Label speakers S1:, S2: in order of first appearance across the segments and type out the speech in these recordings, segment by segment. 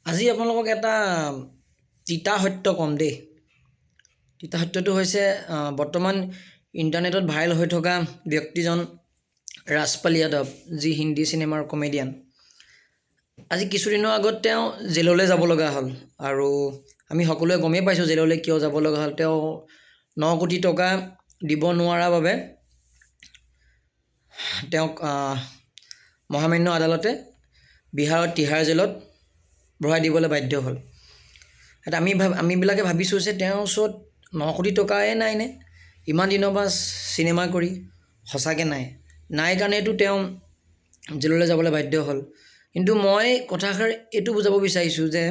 S1: আজি আপোনালোকক এটা তিতা সত্য কম দেই। তিতা সত্যটো হৈছে বৰ্তমান ইণ্টাৰনেটত ভাইৰেল হৈ থকা ব্যক্তিজন ৰাজপাল যাদৱ, যি হিন্দী চিনেমাৰ কমেডিয়ান। আজি কিছুদিনৰ আগত তেওঁ জেললৈ যাব লগা হ'ল, আৰু আমি সকলোৱে গমেই পাইছোঁ জেললৈ কিয় যাব লগা হ'ল। তেওঁ 9 কোটি টকা দিব নোৱাৰাৰ বাবে তেওঁক মহামান্য আদালতে বিহাৰৰ তিহাৰ জেলত ভৰাই দিবলৈ বাধ্য হ'ল। এটা আমিবিলাকে ভাবিছোঁ যে তেওঁৰ ওচৰত 9 কোটি টকাই নাই নে? ইমান দিনৰ পৰা চিনেমা কৰি সঁচাকৈ নাই কাৰণেতো তেওঁ জেললৈ যাবলৈ বাধ্য হ'ল। কিন্তু মই কথাষাৰ এইটো বুজাব বিচাৰিছোঁ যে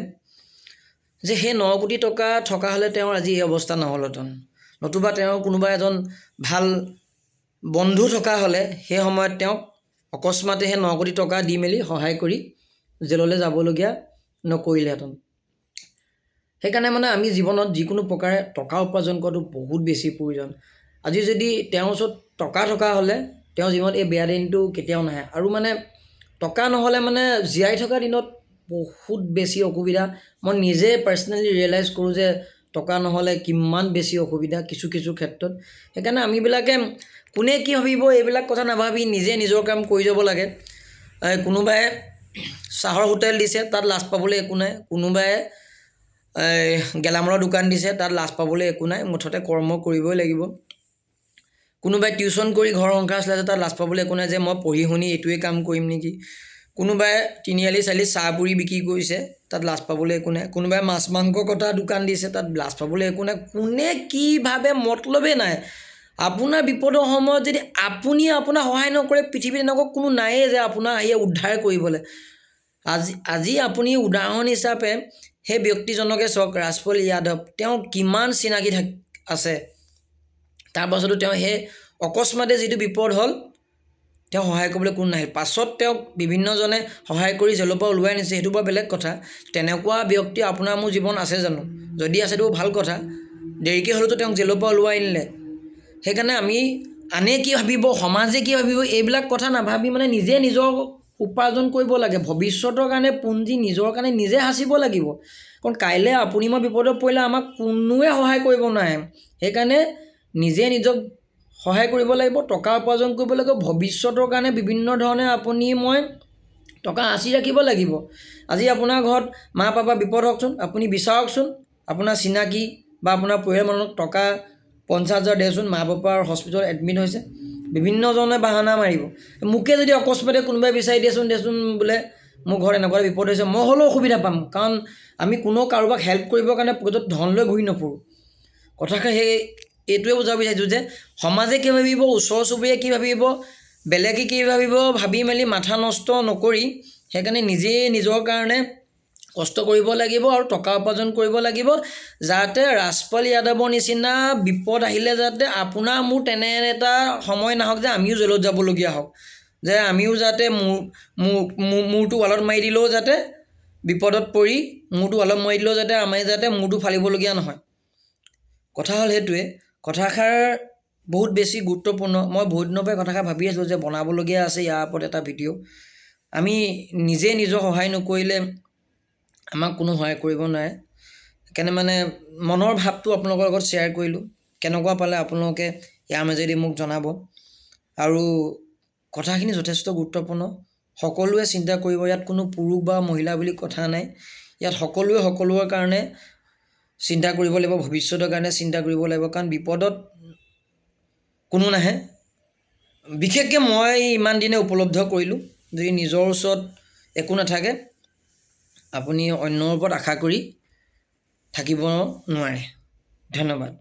S1: সেই 9 কোটি টকা থকা হ'লে তেওঁৰ আজি এই অৱস্থা নহ'লহেঁতেন। নতুবা তেওঁৰ কোনোবা এজন ভাল বন্ধু থকা হ'লে সেই সময়ত তেওঁক অকস্মাতে সেই 9 কোটি টকা দি মেলি সহায় কৰি জেললৈ যাবলগীয়া নকৰিলেহেঁতেন। সেইকাৰণে আমি জীৱনত যিকোনো প্ৰকাৰে টকা উপাৰ্জন কৰাটো বহুত বেছি প্ৰয়োজন। আজি যদি তেওঁৰ ওচৰত টকা থকা হ'লে তেওঁৰ জীৱনত এই বেয়া দিনটো কেতিয়াও নাহে। আৰু টকা নহ'লে জীয়াই থকা দিনত বহুত বেছি অসুবিধা। মই নিজে পাৰ্চনেলি ৰিয়েলাইজ কৰোঁ যে টকা নহ'লে কিমান বেছি অসুবিধা কিছু ক্ষেত্ৰত। সেইকাৰণে আমিবিলাকে কোনে কি ভাবিব এইবিলাক কথা নাভাবি নিজে নিজৰ কাম কৰি যাব লাগে। কোনোবাই চাহৰ হোটেল দিছে, তাত লাজ পাবলৈ একো নাই। কোনোবাই গেলামালৰ দোকান দিছে, তাত লাজ পাবলৈ একো নাই। মুঠতে কৰ্ম কৰিবই লাগিব। কোনোবাই টিউশ্যন কৰি ঘৰ সংসাৰ চলাইছে, তাত লাজ পাবলৈ একো নাই যে মই পঢ়ি শুনি এইটোৱে কাম কৰিম নেকি। কোনোবাই তিনিআলি চাৰিআলি চাহ পুৰি বিক্ৰী কৰিছে, তাত লাজ পাবলৈ একো নাই। কোনোবাই মাছ মাংস কটা দোকান দিছে, তাত লাজ পাবলৈ একো নাই। কোনে কি ভাবে মতলবেই নাই। আপোনাৰ বিপদৰ সময়ত যদি আপুনি আপোনাৰ সহায় নকৰে, পৃথিৱীত এনেকুৱা কোনো নায়েই যে আপোনাৰ আহি উদ্ধাৰ কৰিবলৈ। আজি আপুনি উদাহৰণ হিচাপে সেই ব্যক্তিজনকে চাওক, ৰাজপাল যাদৱ। তেওঁ কিমান চিনাকি আছে, তাৰ পাছতো তেওঁ সেই অকস্মাতে যিটো বিপদ হ'ল তেওঁ সহায় কৰিবলৈ কোনো নাহিল। পাছত তেওঁক বিভিন্নজনে সহায় কৰি জেলৰ পৰা ওলোৱাই নিছে, সেইটো বাৰু বেলেগ কথা। তেনেকুৱা ব্যক্তি আপোনাৰ মোৰ জীৱন আছে জানো? যদি আছেতো ভাল কথা। দেৰিকৈ হ'লেতো তেওঁক জেলৰ পৰা ওলোৱাই নিলে। সেইকাৰণে আমি আনে কি ভাবিব, সমাজে কি ভাবিব, এইবিলাক কথা নাভাবি নিজে নিজৰ উপাৰ্জন কৰিব লাগে। ভৱিষ্যতৰ কাৰণে পুঁজি নিজৰ কাৰণে নিজে সাঁচিব লাগিব। কাৰণ কাইলৈ আপুনি মই বিপদত পৰিলে আমাক কোনোৱে সহায় কৰিব নোৱাৰে। সেইকাৰণে নিজে নিজক সহায় কৰিব লাগিব, টকা উপাৰ্জন কৰিব লাগিব। ভৱিষ্যতৰ কাৰণে বিভিন্ন ধৰণে আপুনি মই টকা সাঁচি ৰাখিব লাগিব। আজি আপোনাৰ ঘৰত মা পাপা বিপদ হওকচোন, আপুনি বিচাৰকচোন আপোনাৰ চিনাকি বা আপোনাৰ পৰিয়ালৰ মানুহক টকা 50,000 দেচোন, মা পাপাৰ হস্পিটেলত এডমিট হৈছে। বিভিন্নজনে বাহানা মাৰিব। মোকে যদি অকস্মাতে কোনোবাই বিচাৰি দেচোন বোলে মোৰ ঘৰত এনেকুৱা বিপদ হৈছে, মই হ'লেও অসুবিধা পাম। কাৰণ আমি কোনো কাৰোবাক হেল্প কৰিবৰ কাৰণে পকেটত ধন লৈ ঘূৰি নফুৰোঁ। কথাষাৰ এইটোৱে বুজাব বিচাৰিছোঁ যে সমাজে কি ভাবিব, ওচৰ চুবুৰীয়াই কি ভাবিব, বেলেগে কি ভাবিব ভাবি মেলি মাথা নষ্ট নকৰি সেইকাৰণে নিজেই নিজৰ কাৰণে কষ্ট কৰিব লাগিব আৰু টকা উপাৰ্জন কৰিব লাগিব, যাতে ৰাজপাল যাদৱৰ নিচিনা বিপদ আহিলে যাতে আপোনাৰ মোৰ তেনে এটা সময় নাহক যে আমিও জেলত যাবলগীয়া হওক, যে আমিও যাতে মূৰটো ৱালত মাৰি দিলেও যাতে বিপদত পৰি মূৰটো ৱালত মাৰি দিলেও যাতে আমি যাতে মূৰটো ফালিবলগীয়া নহয়। কথা হ'ল সেইটোৱে। কথাষাৰ বহুত বেছি গুৰুত্বপূৰ্ণ। মই বহুত দিনৰ পৰাই কথাষাৰ ভাবি আছিলোঁ যে বনাবলগীয়া আছে ইয়াৰ ওপৰত এটা ভিডিঅ'। আমি নিজে নিজৰ সহায় নকৰিলে আমাক কোনো সহায় কৰিব নোৱাৰে। সেইকাৰণে মনৰ ভাৱটো আপোনালোকৰ লগত শ্বেয়াৰ কৰিলোঁ। কেনেকুৱা পালে আপোনালোকে ইয়াৰ মাজেদি মোক জনাব। আৰু কথাখিনি যথেষ্ট গুৰুত্বপূৰ্ণ। সকলোৱে চিন্তা কৰিব। ইয়াত কোনো পুৰুষ বা মহিলা বুলি কথা নাই। ইয়াত সকলোৱে সকলোৰে কাৰণে চিন্তা কৰিব লাগিব, ভৱিষ্যতৰ কাৰণে চিন্তা কৰিব লাগিব। কাৰণ বিপদত কোনো নাহে। বিশেষকৈ মই ইমান দিনে উপলব্ধ কৰিলোঁ, যদি নিজৰ ওচৰত একো নাথাকে আপুনি অন্যৰ ওপৰত আশা কৰি থাকিব নোৱাৰে। ধন্যবাদ।